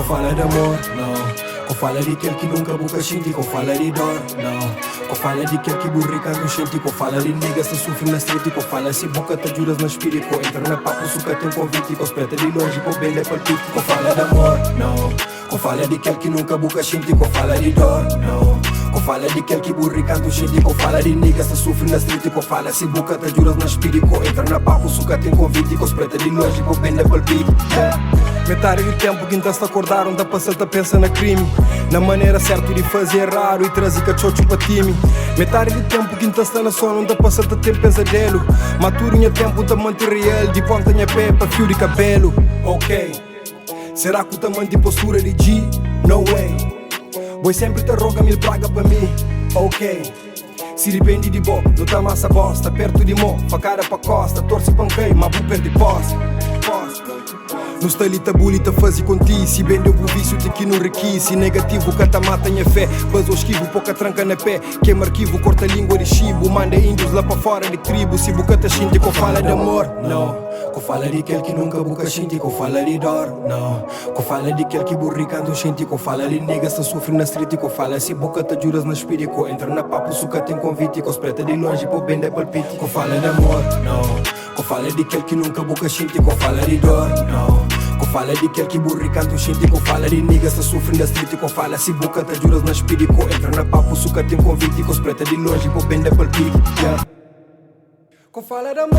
fala de amor, não. Com fala de aquele que nunca boca sente, com fala de dor, não. Com fala de aquele que burrica no sente, com fala de nega se sofre na street, com fala se boca te juras na espírito, com entra na papo, suca tem convite, com espeta de longe, com bem de palpite, com fala de amor, não. Com fala de aquele que nunca boca sente, com fala de dor, não. Com fala de aquele que burrica no sente, com fala de nega se sofre na street, com fala se boca te juras na espírito, com entra na papo, suca tem convite, com espeta de longe, com bem de palpite. Metade do tempo que ainda se acordaram da passada pensa na crime, na maneira certa de fazer raro e trazer cachocho para time. Metade do tempo que ainda está na sono da passada tempo pesadelo, maturinha tempo da manter real, de ponta minha pé para fio de cabelo. Ok, será que o tamanho de postura de G? No way. Boy sempre te roga mil praga para mim. Ok, se depende de bo, não tá massa bosta, perto de mo, facada pra costa, torce panquei, mas vou perder posta. No style tabulita fazer contigo, se bem deu pro vício de que não requise, negativo canta mata minha fé, mas eu esquivo pouca tranca na pé, queima arquivo, corta a língua de chibo, manda índios lá para fora de tribo, se boca tá xinte com fala de amor, não. Com fala de aquele que nunca boca xinte, com fala de dor, não. Com fala de aquele que burricando xinte, com fala de nega se sofre na street, com fala se boca te juras na espírito, entra na papo, suca tem convite, com espeta de longe, pô bem de palpite, com fala de amor, não. Com fala de aquele que nunca boca xinte, com fala de dor, não. Com fala de aquele que burricando xinte, com fala de nega se sofre na street, com fala se boca te juras na espírito, entra na papo, suca tem convite, com espeta de longe, pô bem de palpite, yeah. Com fala de amor.